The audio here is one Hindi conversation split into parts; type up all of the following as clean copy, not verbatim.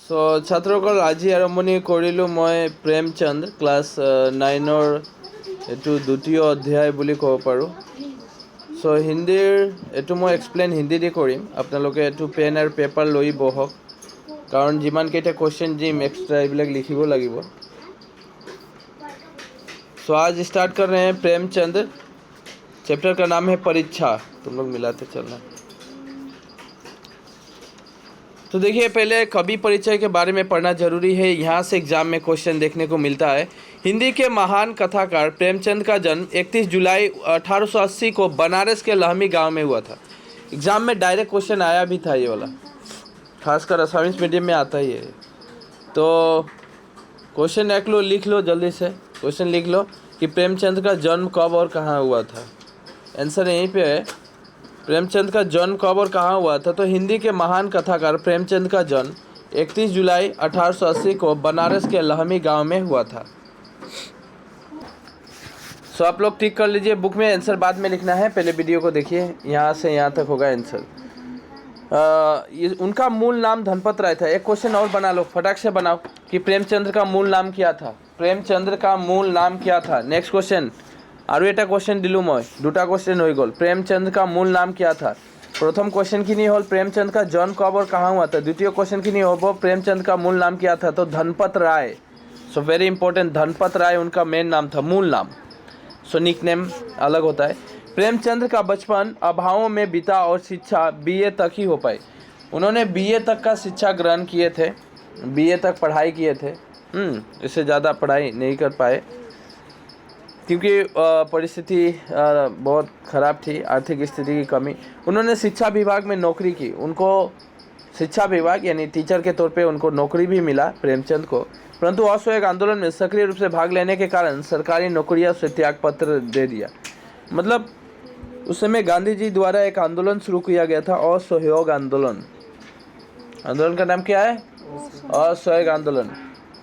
সো ছাত্ৰসকল আজি আৰম্ভণি কৰিলোঁ মই প্ৰেমচন্দ ক্লাছ 9ৰ এইটো দ্বিতীয় অধ্যায় বুলি ক'ব পাৰোঁ। সো হিন্দীৰ এইটো মই এক্সপ্লেইন হিন্দীতে কৰিম, আপোনালোকে এইটো পেন আৰু পেপাৰ লৈ বহক, কাৰণ যিমানকেইটা কুৱেশ্যন দিম এক্সট্ৰা এইবিলাক লিখিব লাগিব। सो आज स्टार्ट कर रहे हैं प्रेमचंद। चैप्टर का नाम है परीक्षा। तुम लोग मिलाते चलना। तो देखिए, पहले कवि परिचय के बारे में पढ़ना जरूरी है। यहाँ से एग्जाम में क्वेश्चन देखने को मिलता है। हिंदी के महान कथाकार प्रेमचंद का जन्म 31 जुलाई 1880 को बनारस के लहमी गांव में हुआ था। एग्जाम में डायरेक्ट क्वेश्चन आया भी था ये वाला, खासकर असामीज मीडियम में आता ही है। तो क्वेश्चन लिख लो जल्दी से। क्वेश्चन लिख लो कि प्रेमचंद का जन्म कब और कहाँ हुआ था। आंसर यहीं पे है, प्रेमचंद का जन्म कब और कहाँ हुआ था। तो हिंदी के महान कथाकार प्रेमचंद का जन्म 31 जुलाई 1880 को बनारस के लहमी गांव में हुआ था। सो आप लोग टिक कर लीजिए, बुक में आंसर बाद में लिखना है, पहले वीडियो को देखिए, यहाँ से यहाँ तक होगा आंसर। उनका मूल नाम धनपत राय था। एक क्वेश्चन और बना लो, फटाक से बनाओ कि प्रेमचंद्र का मूल नाम क्या था। प्रेमचंद्र का मूल नाम क्या था। नेक्स्ट क्वेश्चन, और এটা क्वेश्चन दिलू मैं, দুটা क्वेश्चन हो गल। प्रेमचंद का मूल नाम क्या था। प्रथम क्वेश्चन की नहीं हो प्रेमचंद का जन्म कब और कहाँ हुआ था। द्वितीय क्वेश्चन की नहीं हो प्रेमचंद का मूल नाम क्या था। तो धनपत राय। सो वेरी इंपॉर्टेंट, धनपत राय उनका मेन नाम था, मूल नाम। सो निक नेम अलग होता है। प्रेमचंद का बचपन अभावों में बीता और शिक्षा बीए तक ही हो पाई। उन्होंने बीए तक का शिक्षा ग्रहण किए थे, बीए तक पढ़ाई किए थे। इससे ज़्यादा पढ़ाई नहीं कर पाए क्योंकि परिस्थिति बहुत ख़राब थी, आर्थिक स्थिति की कमी। उन्होंने शिक्षा विभाग में नौकरी की। उनको शिक्षा विभाग यानी टीचर के तौर पे उनको नौकरी भी मिला प्रेमचंद को, परंतु असहयोग आंदोलन में सक्रिय रूप से भाग लेने के कारण सरकारी नौकरियां से त्यागपत्र दे दिया। मतलब उस समय गांधी जी द्वारा एक आंदोलन शुरू किया गया था, असहयोग आंदोलन। आंदोलन का नाम क्या है, असहयोग आंदोलन।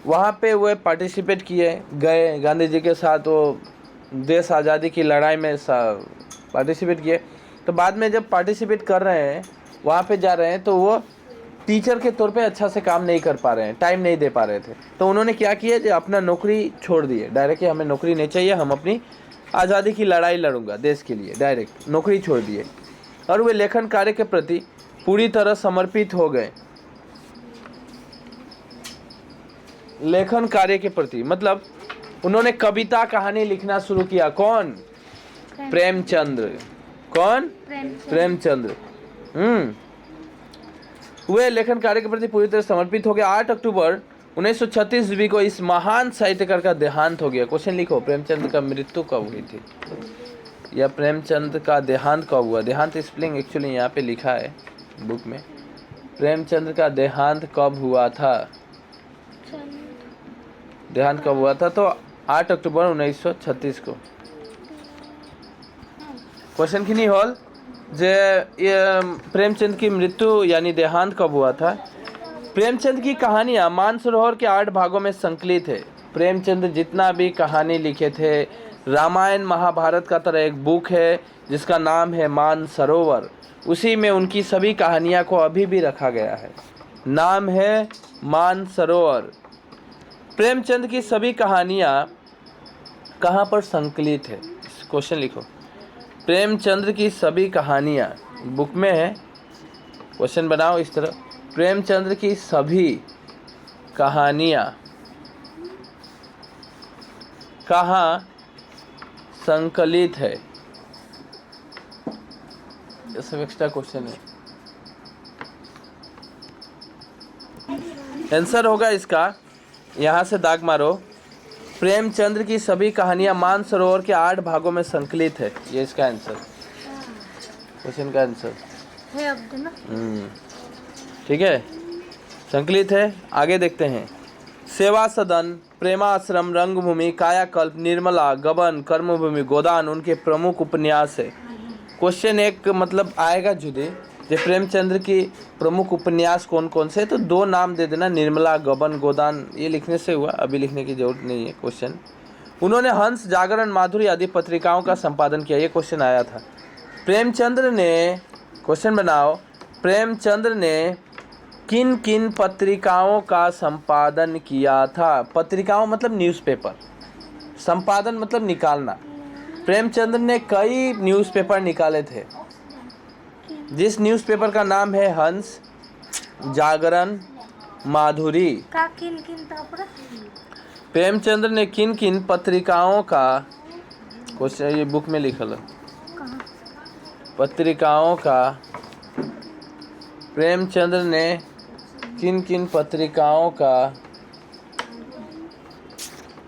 वहाँ पे वो पार्टिसिपेट किए, गए गांधी जी के साथ, वो देश आज़ादी की लड़ाई में पार्टिसिपेट किए। तो बाद में जब पार्टिसिपेट कर रहे हैं, वहाँ पे जा रहे हैं, तो वो टीचर के तौर पे अच्छा से काम नहीं कर पा रहे हैं, टाइम नहीं दे पा रहे थे। तो उन्होंने क्या किया कि अपना नौकरी छोड़ दिए डायरेक्ट, कि हमें नौकरी नहीं चाहिए, हम अपनी आज़ादी की लड़ाई लड़ूंगा देश के लिए, डायरेक्ट नौकरी छोड़ दिए। और वे लेखन कार्य के प्रति पूरी तरह समर्पित हो गए। लेखन कार्य के प्रति मतलब उन्होंने कविता कहानी लिखना शुरू किया। कौन, प्रेमचंद्र। कौन, प्रेमचंद्र। वे लेखन कार्य के प्रति पूरी तरह समर्पित हो गए। 8 अक्टूबर 1936 ईस्वी को इस महान साहित्यकार का देहांत हो गया। क्वेश्चन लिखो, प्रेमचंद का मृत्यु कब हुई थी, या प्रेमचंद का देहांत कब हुआ। देहांत स्पेलिंग एक्चुअली यहाँ पे लिखा है बुक में। प्रेमचंद का देहांत कब हुआ था, देहांत कब हुआ था। तो 8 अक्टूबर 1936 को। क्वेश्चन की नहीं हॉल जे ये प्रेमचंद की मृत्यु यानी देहांत कब हुआ था। प्रेमचंद की कहानियाँ मानसरोवर के 8 भागों में संकलित है। प्रेमचंद जितना भी कहानी लिखे थे, रामायण महाभारत का तरह एक बुक है जिसका नाम है मानसरोवर, उसी में उनकी सभी कहानियाँ को अभी भी रखा गया है। नाम है मानसरोवर। प्रेमचंद की सभी कहानियाँ कहाँ पर संकलित है, क्वेश्चन लिखो। प्रेमचंद की सभी कहानियाँ बुक में है, क्वेश्चन बनाओ इस तरह। प्रेमचंद की सभी कहानियाँ कहाँ संकलित है, ये सब एक्स्ट्रा क्वेश्चन है। आंसर होगा इसका, यहाँ से दाग मारो। प्रेमचंद्र की सभी कहानियाँ मानसरोवर के 8 भागों में संकलित है, ये इसका आंसर, क्वेश्चन का आंसर है। ठीक है, संकलित है। आगे देखते हैं। सेवा सदन, प्रेमाश्रम, रंगभूमि, कायाकल्प, निर्मला, गबन, कर्मभूमि, गोदान उनके प्रमुख उपन्यास है। क्वेश्चन एक मतलब आएगा जुदे जे प्रेमचंद्र की प्रमुख उपन्यास कौन कौन से, तो 2 नाम दे देना, निर्मला, गबन, गोदान, ये लिखने से हुआ, अभी लिखने की जरूरत नहीं है। क्वेश्चन, उन्होंने हंस, जागरण, माधुरी आदि पत्रिकाओं का संपादन किया, ये क्वेश्चन आया था। प्रेमचंद्र ने, क्वेश्चन बनाओ, प्रेमचंद्र ने किन किन पत्रिकाओं का संपादन किया था? पत्रिकाओं मतलब न्यूज़पेपर, संपादन मतलब निकालना। प्रेमचंद्र ने कई न्यूज़पेपर निकाले थे, जिस न्यूज़पेपर का नाम है हंस, जागरण, माधुरी। का किन किन था पूरा? प्रेमचंद्र ने किन किन पत्रिकाओं का, क्वेश्चन ये बुक में लिखल है, कहाँ? पत्रिकाओं का, प्रेमचंद्र ने किन किन पत्रिकाओं का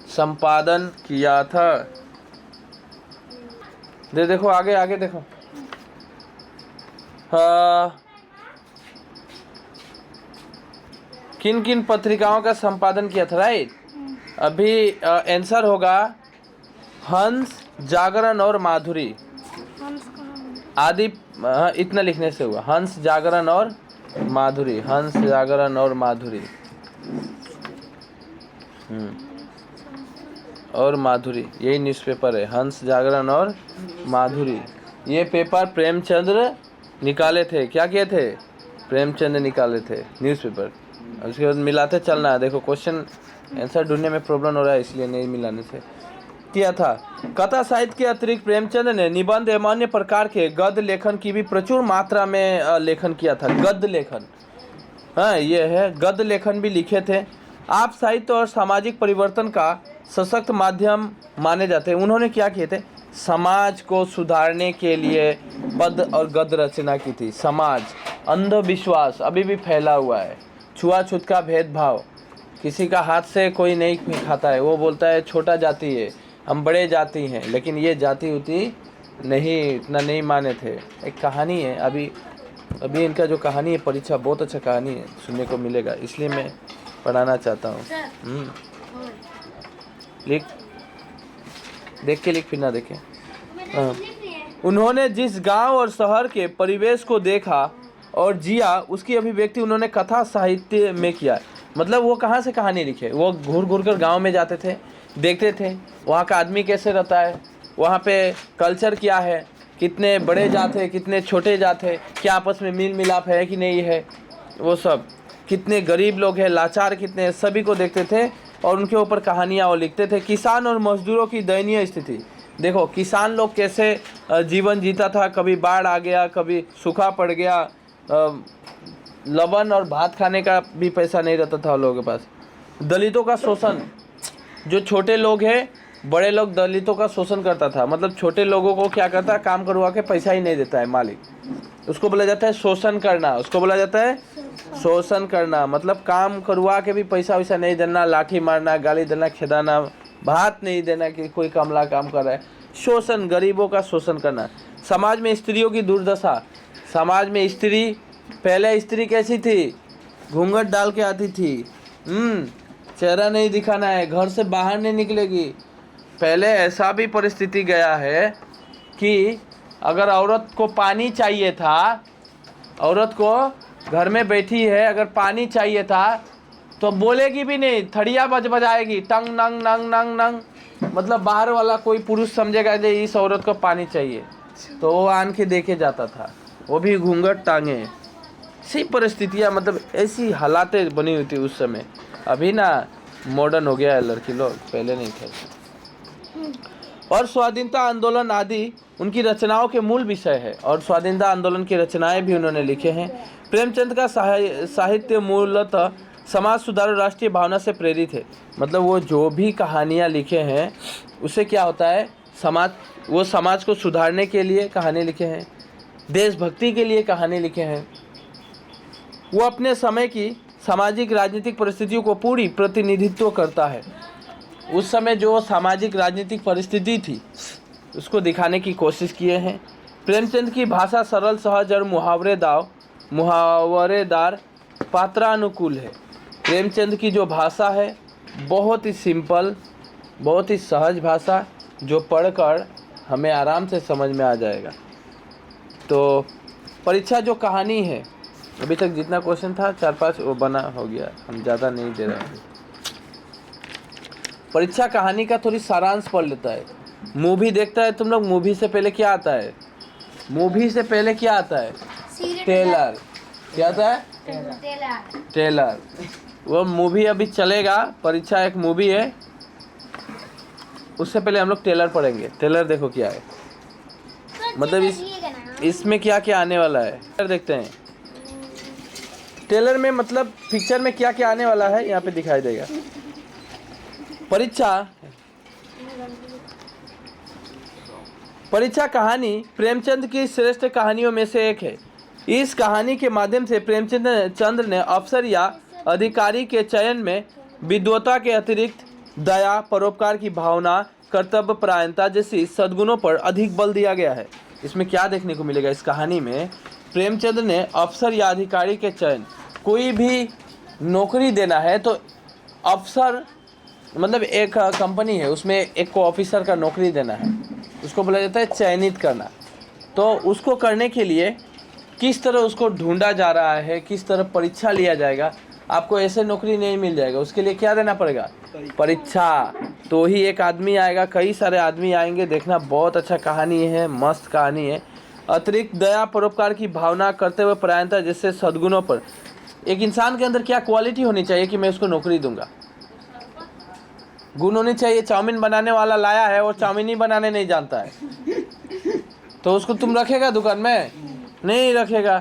संपादन किया था? देखो आगे आगे देखो। किन किन पत्रिकाओं का संपादन किया था, राइट? अभी आंसर होगा हंस, जागरण और माधुरी। हंस कहाँ? आदि इतना लिखने से हुआ, हंस, जागरण और माधुरी, हंस, जागरण और माधुरी। और माधुरी, यही न्यूज़पेपर है, हंस, जागरण और माधुरी। ये पेपर प्रेमचंद्र निकाले थे। क्या किए थे? प्रेमचंद्र निकाले थे न्यूज़पेपर। उसके बाद मिलाते चलना है। देखो क्वेश्चन आंसर ढूंढने में प्रॉब्लम हो रहा है, इसलिए नहीं मिलाने से। किया था। कथा साहित्य के अतिरिक्त प्रेमचंद्र ने निबंध एवं अन्य प्रकार के गद्य लेखन की भी प्रचुर मात्रा में लेखन किया था। गद्य लेखन, हाँ ये है, गद्य लेखन भी लिखे थे। आप साहित्य और सामाजिक परिवर्तन का सशक्त माध्यम माने जाते हैं। उन्होंने क्या किए थे? समाज को सुधारने के लिए पद्य और गद्य रचना की थी। समाज, अंधविश्वास अभी भी फैला हुआ है, छुआछूत का भेदभाव, किसी का हाथ से कोई नहीं खाता है, वो बोलता है छोटा जाति है, हम बड़े जाति हैं, लेकिन ये जाति उती नहीं, इतना नहीं माने थे। एक कहानी है, अभी इनका जो कहानी है परीक्षा, बहुत अच्छा कहानी है, सुनने को मिलेगा, इसलिए मैं पढ़ाना चाहता हूँ। लिख, देख के लिख, फिर ना देखें। उन्होंने जिस गांव और शहर के परिवेश को देखा और जिया, उसकी अभिव्यक्ति उन्होंने कथा साहित्य में किया। मतलब वो कहाँ से कहानी लिखे? वो घूर घूर कर गाँव में जाते थे, देखते थे वहाँ का आदमी कैसे रहता है, वहाँ पे कल्चर क्या है, कितने बड़े जात है, कितने छोटे जात है, क्या आपस में मिल मिलाप है कि नहीं है, वो सब, कितने गरीब लोग हैं, लाचार कितने हैं, सभी को देखते थे और उनके ऊपर कहानियाँ वो लिखते थे। किसान और मजदूरों की दयनीय स्थिति, देखो किसान लोग कैसे जीवन जीता था, कभी बाढ़ आ गया, कभी सूखा पड़ गया, लवण और भात खाने का भी पैसा नहीं रहता था लोगों के पास। दलितों का शोषण, जो छोटे लोग हैं, बड़े लोग दलितों का शोषण करता था। मतलब छोटे लोगों को क्या करता है, काम करवा के पैसा ही नहीं देता है मालिक, उसको बोला जाता है शोषण करना, उसको बोला जाता है शोषण करना। मतलब काम करवा के भी पैसा वैसा नहीं देना, लाठी मारना, गाली देना, खेदाना, भात नहीं देना कि कोई कमला काम कर रहा है, शोषण, गरीबों का शोषण करना। समाज में स्त्रियों की दुर्दशा, समाज में स्त्री, पहले स्त्री कैसी थी? घूंघट डाल के आती थी, चेहरा नहीं दिखाना है, घर से बाहर नहीं निकलेगी। पहले ऐसा भी परिस्थिति गया है कि अगर औरत को पानी चाहिए था, औरत को घर में बैठी है, अगर पानी चाहिए था तो बोलेगी भी नहीं, थड़िया बजाएगी, टंग नंग नंग नंग नंग। मतलब बाहर वाला कोई पुरुष समझेगा कि इस औरत को पानी चाहिए, तो वो आन के देखे जाता था, वो भी घूंघट टांगे। ऐसी परिस्थितियाँ, मतलब ऐसी हालातें बनी हुई थी उस समय। अभी ना मॉडर्न हो गया है लड़की लोग, पहले नहीं थे। और स्वाधीनता आंदोलन आदि उनकी रचनाओं के मूल विषय है, और स्वाधीनता आंदोलन की रचनाएं भी उन्होंने लिखे हैं। प्रेमचंद का साहित्य मूलतः समाज सुधार और राष्ट्रीय भावना से प्रेरित है। मतलब वो जो भी कहानियाँ लिखे हैं उससे क्या होता है, वो समाज को सुधारने के लिए कहानी लिखे हैं, देशभक्ति के लिए कहानी लिखे हैं। वो अपने समय की सामाजिक राजनीतिक परिस्थितियों को पूरी प्रतिनिधित्व करता है। उस समय जो सामाजिक राजनीतिक परिस्थिति थी उसको दिखाने की कोशिश किए हैं। प्रेमचंद की भाषा सरल, सहज और मुहावरेदार, पात्रानुकूल है। प्रेमचंद की जो भाषा है बहुत ही सिंपल, बहुत ही सहज भाषा, जो पढ़कर हमें आराम से समझ में आ जाएगा। तो परीक्षा जो कहानी है, अभी तक जितना क्वेश्चन था 4-5 वो बना हो गया, हम ज़्यादा नहीं दे रहे हैं। परीक्षा कहानी का थोड़ी सारांश पढ़ लेता है। मूवी देखता है तुम लोग, मूवी से पहले क्या आता है? मूवी से पहले क्या आता है? ट्रेलर। क्या आता है? टेलर। वो मूवी अभी चलेगा, परीक्षा एक मूवी है, उससे पहले हम लोग टेलर पढ़ेंगे। टेलर देखो क्या है, मतलब इसमें क्या क्या आने वाला है टेलर देखते हैं। टेलर में मतलब पिक्चर में क्या क्या आने वाला है यहाँ पे दिखाई देगा। परीक्षा कहानी प्रेमचंद की श्रेष्ठ कहानियों में से एक है। इस कहानी के माध्यम से प्रेमचंद ने अफसर या अधिकारी के चयन में विद्वता के अतिरिक्त दया, परोपकार की भावना, कर्तव्य परायणता जैसी सद्गुणों पर अधिक बल दिया गया है। इसमें क्या देखने को मिलेगा, इस कहानी में प्रेमचंद ने अफसर या अधिकारी के चयन, कोई भी नौकरी देना है तो अफसर मतलब एक कंपनी है, उसमें एक को ऑफिसर का नौकरी देना है, उसको बोला जाता है चयनित करना। तो उसको करने के लिए किस तरह उसको ढूंढा जा रहा है, किस तरह परीक्षा लिया जाएगा। आपको ऐसे नौकरी नहीं मिल जाएगा, उसके लिए क्या देना पड़ेगा, परीक्षा। तो ही एक आदमी आएगा, कई सारे आदमी आएंगे, देखना बहुत अच्छा कहानी है, मस्त कहानी है। अतिरिक्त दया, परोपकार की भावना, करते हुए परायणता जैसे सद्गुणों पर, एक इंसान के अंदर क्या क्वालिटी होनी चाहिए कि मैं उसको नौकरी दूंगा, गुण होनी चाहिए। चाउमीन बनाने वाला लाया है और चाउमीन ही बनाने नहीं जानता है, तो उसको तुम रखेगा दुकान में, नहीं रखेगा।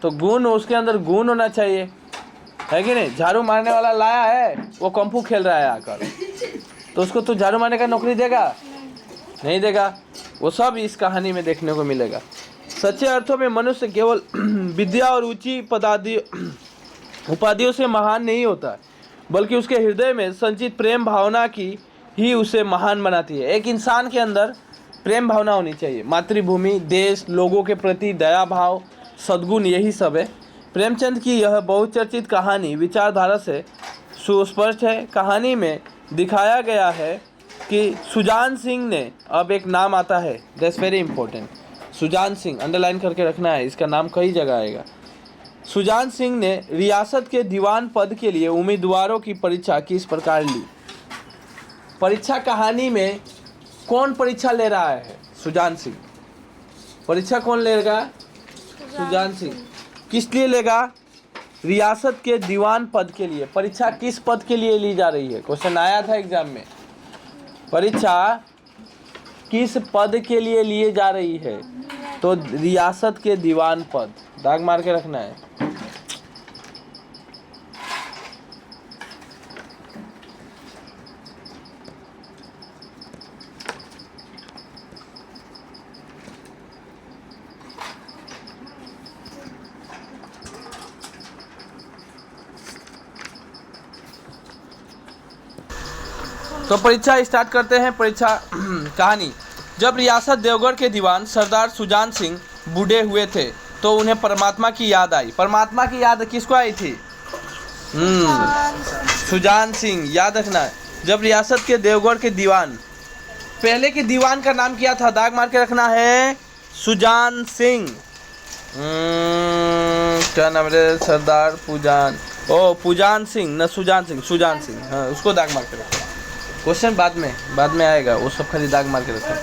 तो गुण, उसके अंदर गुण होना चाहिए, है कि नहीं। झाड़ू मारने वाला लाया है, वो कंफू खेल रहा है आकर, तो उसको तो झाड़ू मारने का नौकरी देगा, नहीं देगा। वो सब इस कहानी में देखने को मिलेगा। सच्चे अर्थों में मनुष्य केवल विद्या और ऊंची उपाधियों से महान नहीं होता, बल्कि उसके हृदय में संचित प्रेम भावना की ही उसे महान बनाती है। एक इंसान के अंदर प्रेम भावना होनी चाहिए, मातृभूमि, देश, लोगों के प्रति दया भाव, सद्गुण, यही सब है। प्रेमचंद की यह बहुचर्चित कहानी विचारधारा से सुस्पष्ट है। कहानी में दिखाया गया है कि सुजान सिंह ने, अब एक नाम आता है, that's very important, Sujan Singh, underline करके रखना है, इसका नाम कई जगह आएगा। सुजान सिंह ने रियासत के दीवान पद के लिए उम्मीदवारों की परीक्षा किस प्रकार ली। परीक्षा कहानी में कौन परीक्षा ले रहा है, सुजान सिंह। परीक्षा कौन लेगा, सुजान सिंह। किस लिए लेगा, रियासत के दीवान पद के लिए। परीक्षा किस पद के लिए ली जा रही है, क्वेश्चन आया था एग्जाम में, परीक्षा किस पद के लिए लिए जा रही है, तो रियासत के दीवान पद, दाग मार के रखना है। तो परीक्षा स्टार्ट करते हैं। परीक्षा कहानी, जब रियासत देवगढ़ के दीवान सरदार सुजान सिंह बूढ़े हुए थे तो उन्हें परमात्मा की याद आई। परमात्मा की याद किसको आई थी, सुजान सिंह, याद रखना है। जब रियासत के देवगढ़ के दीवान, पहले के दीवान का नाम क्या था, दाग मार के रखना है, सुजान सिंह। क्या नाम है, सरदार पूजान सिंह, न सुजान सिंह, सुजान सिंह, हाँ, उसको दाग मार के रखना। क्वेश्चन बाद में आएगा, वो सब खाली दाग मार के रखना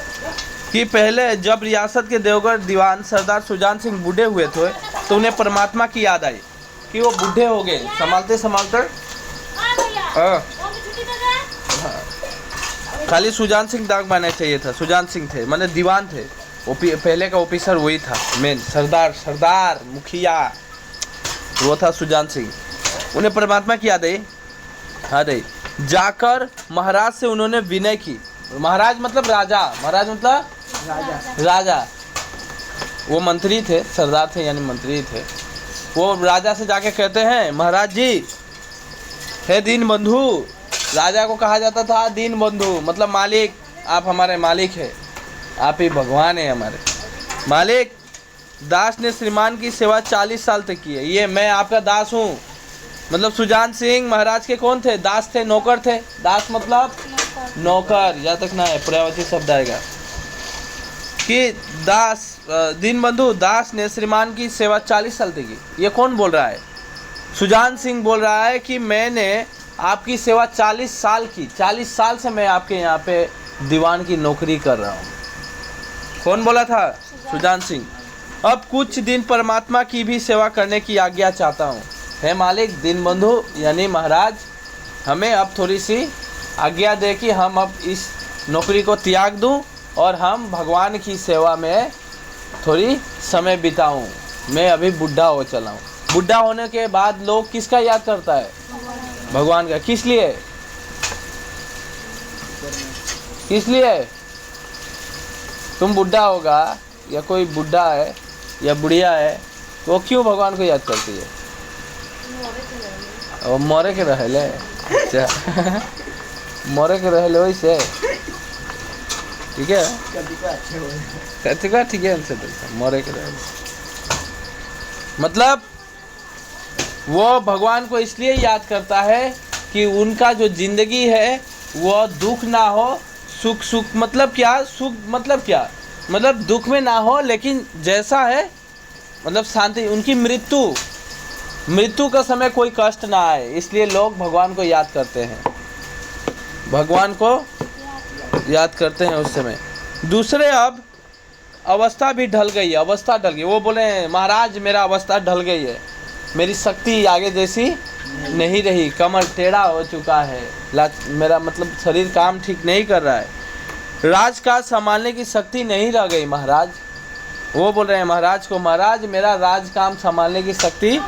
कि पहले जब रियासत के देवगढ़ दीवान सरदार सुजान सिंह बूढ़े हुए थे तो उन्हें परमात्मा की याद आई कि वो बूढ़े हो गए, संभालते खाली सुजान सिंह दाग मारना चाहिए था। सुजान सिंह थे, मतलब दीवान थे, पहले का ऑफिसर वही था, मेन सरदार मुखिया, वो था सुजान सिंह। उन्हें परमात्मा की याद आई, जाकर महाराज से उन्होंने विनय की। महाराज मतलब राजा, महाराज मतलब राजा, वो मंत्री थे, सरदार थे यानी मंत्री थे। वो राजा से जाके कहते हैं, महाराज जी, हे दीन बंधु, राजा को कहा जाता था दीन बंधु, मतलब मालिक, आप हमारे मालिक है, आप ही भगवान है हमारे मालिक। दास ने श्रीमान की सेवा 40 साल तक की है, ये मैं आपका दास हूँ। मतलब सुजान सिंह महाराज के कौन थे, दास थे, नौकर थे। दास मतलब नौकर, याद रखना है, पर्यायवाची शब्द आएगा कि दास, दीन बंधु, दास ने श्रीमान की सेवा 40 साल तक की। ये कौन बोल रहा है, सुजान सिंह बोल रहा है कि मैंने आपकी सेवा 40 साल की, 40 साल से मैं आपके यहाँ पे दीवान की नौकरी कर रहा हूँ। कौन बोला था, सुजान सिंह। अब कुछ दिन परमात्मा की भी सेवा करने की आज्ञा चाहता हूँ। हे मालिक दीनबंधु यानी महाराज, हमें अब थोड़ी सी आज्ञा दे कि हम अब इस नौकरी को त्याग दूं और हम भगवान की सेवा में थोड़ी समय बिताऊं। मैं अभी बुढ़ा हो चला हूँ। बुढ़ा होने के बाद लोग किसका याद करता है? भगवान का। किस लिए? किस लिए? तुम बुढ़ा होगा या कोई बुढ़ा है या बुढ़िया है तो वो क्यों भगवान को याद करती है? वो मोरे के रहले। अच्छा मोरे के रहले वैसे ठीक है। ठीक है मोरे के रहले मतलब वो भगवान को इसलिए याद करता है कि उनका जो जिंदगी है वो दुख ना हो, सुख सुख मतलब क्या? सुख मतलब क्या? मतलब दुख में ना हो, लेकिन जैसा है मतलब शांति। उनकी मृत्यु का समय कोई कष्ट ना आए, इसलिए लोग भगवान को याद करते हैं। भगवान को याद करते हैं उस समय। दूसरे, अब अवस्था भी ढल गई है। अवस्था ढल गई। वो बोले महाराज मेरा अवस्था ढल गई है, मेरी शक्ति आगे जैसी नहीं रही, कमर टेढ़ा हो चुका है, मेरा मतलब शरीर काम ठीक नहीं कर रहा है, राजकाज संभालने की शक्ति नहीं रह गई महाराज। वो बोल रहे हैं महाराज को, महाराज मेरा राज काम संभालने की शक्ति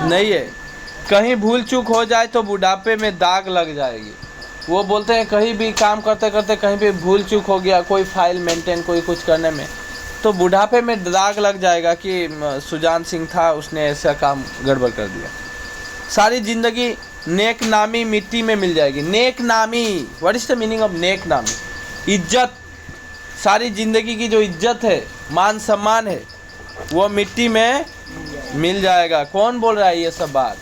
नहीं है, कहीं भूल चूक हो जाए तो बुढ़ापे में दाग लग जाएगी। वो बोलते हैं कहीं भी काम करते करते कहीं भी भूल चूक हो गया, कोई फाइल मेंटेन कोई कुछ करने में, तो बुढ़ापे में दाग लग जाएगा कि सुजान सिंह था, उसने ऐसा काम गड़बड़ कर दिया। सारी जिंदगी नेक नामी मिट्टी में मिल जाएगी। नेक नामी, what is the meaning of neck नामी? इज्जत। सारी जिंदगी की जो इज्जत है, मान सम्मान है, वो मिट्टी में मिल जाएगा। कौन बोल रहा है ये सब बात?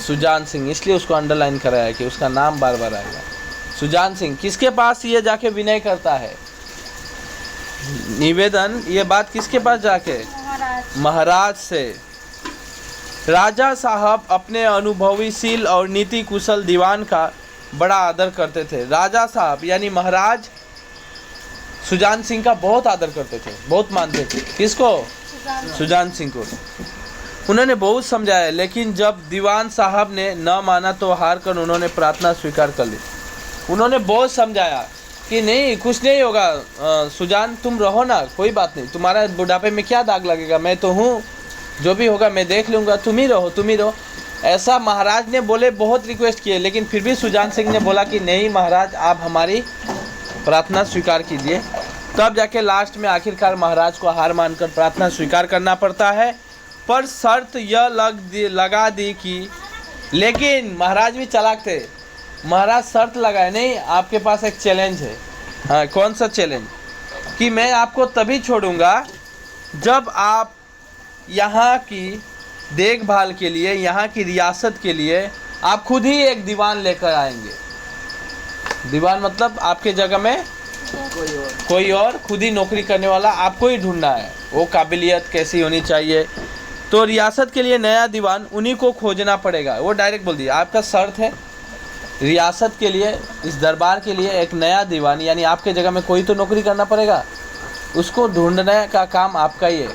सुजान सिंह। इसलिए उसको अंडरलाइन कराया है कि उसका नाम बार बार आएगा। सुजान सिंह किसके पास ये जाके विनय करता है? निवेदन, ये बात किसके पास जाके? महाराज से। राजा साहब अपने अनुभवीशील और नीति कुशल दीवान का बड़ा आदर करते थे। राजा साहब यानी महाराज सुजान सिंह का बहुत आदर करते थे, बहुत मानते थे। किसको? सुजान सिंह को। उन्होंने बहुत समझाया, लेकिन जब दीवान साहब ने न माना तो हार कर उन्होंने प्रार्थना स्वीकार कर ली। उन्होंने बहुत समझाया कि नहीं कुछ नहीं होगा, सुजान तुम रहो ना, कोई बात नहीं, तुम्हारा बुढ़ापे में क्या दाग लगेगा, मैं तो हूँ, जो भी होगा मैं देख लूँगा, तुम ही रहो तुम ही रहो। ऐसा महाराज ने बोले, बहुत रिक्वेस्ट किए, लेकिन फिर भी सुजान सिंह ने बोला कि नहीं महाराज आप हमारी प्रार्थना स्वीकार कीजिए। तब जाके लास्ट में आखिरकार महाराज को हार मानकर प्रार्थना स्वीकार करना पड़ता है। पर शर्त यह लगा दी कि, लेकिन महाराज भी चालाक थे। महाराज शर्त लगाए, नहीं आपके पास एक चैलेंज है। हाँ, कौन सा चैलेंज? कि मैं आपको तभी छोड़ूंगा जब आप यहाँ की देखभाल के लिए, यहाँ की रियासत के लिए आप खुद ही एक दीवान लेकर आएंगे। दीवान मतलब आपके जगह में कोई और खुद ही नौकरी करने वाला आपको ही ढूंढना है। वो काबिलियत कैसी होनी चाहिए, तो रियासत के लिए नया दीवान उन्हीं को खोजना पड़ेगा। वो डायरेक्ट बोल दिया, आपका शर्त है रियासत के लिए, इस दरबार के लिए एक नया दीवान, यानी आपके जगह में कोई तो नौकरी करना पड़ेगा, उसको ढूंढने का काम आपका ही है।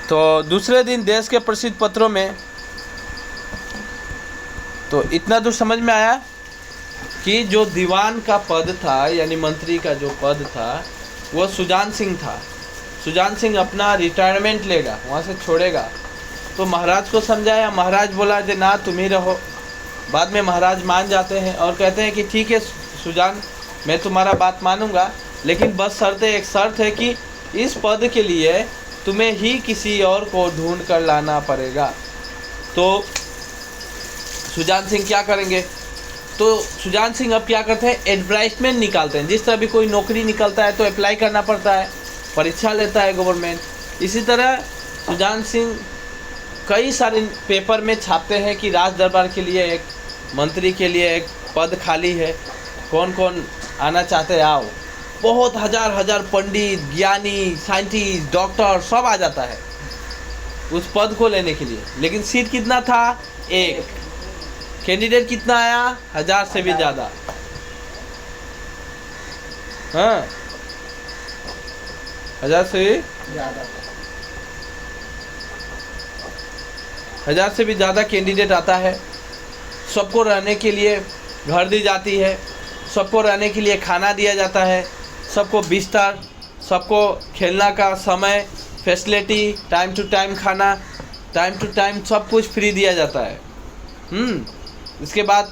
तो दूसरे दिन देश के प्रसिद्ध पत्रों में, तो इतना तो समझ में आया कि जो दीवान का पद था यानी मंत्री का जो पद था वो सुजान सिंह था। सुजान सिंह अपना रिटायरमेंट लेगा, वहाँ से छोड़ेगा। तो महाराज को समझाया, महाराज बोला कि ना तुम ही रहो। बाद में महाराज मान जाते हैं और कहते हैं कि ठीक है सुजान, मैं तुम्हारा बात मानूंगा, लेकिन बस एक शर्त है कि इस पद के लिए तुम्हें ही किसी और को ढूंढ कर लाना पड़ेगा। तो सुजान सिंह क्या करेंगे? तो सुजान सिंह अब क्या करते हैं, एडवर्टाइजमेंट निकालते हैं। जिस तरह भी कोई नौकरी निकलता है तो अप्लाई करना पड़ता है, परीक्षा लेता है गवर्नमेंट। इसी तरह सुजान सिंह कई सारे पेपर में छापते हैं कि राज दरबार के लिए एक मंत्री के लिए एक पद खाली है, कौन कौन आना चाहते हैं आओ। बहुत हजार पंडित, ज्ञानी, साइंटिस्ट, डॉक्टर सब आ जाता है उस पद को लेने के लिए। लेकिन सीट कितना था? एक। कैंडिडेट कितना आया? 1000 से भी ज़्यादा। हाँ 1000 से भी ज़्यादा। 1000 से भी ज़्यादा कैंडिडेट आता है। सबको रहने के लिए घर दी जाती है, सबको रहने के लिए खाना दिया जाता है, सबको बिस्तर, सबको खेलना का समय, फैसिलिटी, टाइम टू टाइम खाना, टाइम टू टाइम सब कुछ फ्री दिया जाता है। इसके बाद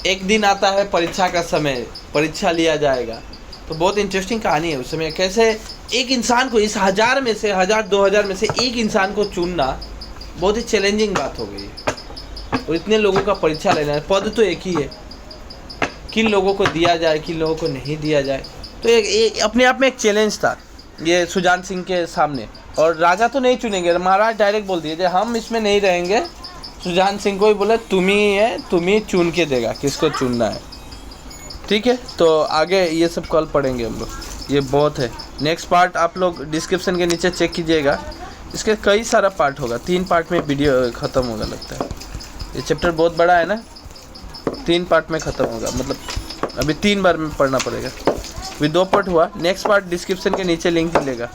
एक दिन आता है परीक्षा का समय, परीक्षा लिया जाएगा। तो बहुत इंटरेस्टिंग कहानी है उस समय, कैसे एक इंसान को इस 1000 में से 1000-2000 में से एक इंसान को चुनना बहुत ही चैलेंजिंग बात हो गई है। और इतने लोगों का परीक्षा लेना है, पद तो एक ही है, किन लोगों को दिया जाए किन लोगों को नहीं दिया जाए। तो एक अपने आप में एक चैलेंज था ये सुजान सिंह के सामने। और राजा तो नहीं चुनेंगे, महाराज डायरेक्ट बोल दिए हम इसमें नहीं रहेंगे। सुजान सिंह को ही बोले तुम ही है, तुम ही चुन के देगा किसको चुनना है। ठीक है, तो आगे ये सब कल पढ़ेंगे हम लोग, ये बहुत है। नेक्स्ट पार्ट आप लोग डिस्क्रिप्शन के नीचे चेक कीजिएगा, इसके कई सारा पार्ट होगा, 3 पार्ट में वीडियो ख़त्म होगा लगता है। ये चैप्टर बहुत बड़ा है ना, 3 पार्ट में ख़त्म होगा, मतलब अभी 3 बार में पढ़ना पड़ेगा। अभी 2 पार्ट हुआ, नेक्स्ट पार्ट डिस्क्रिप्शन के नीचे लिंक मिलेगा।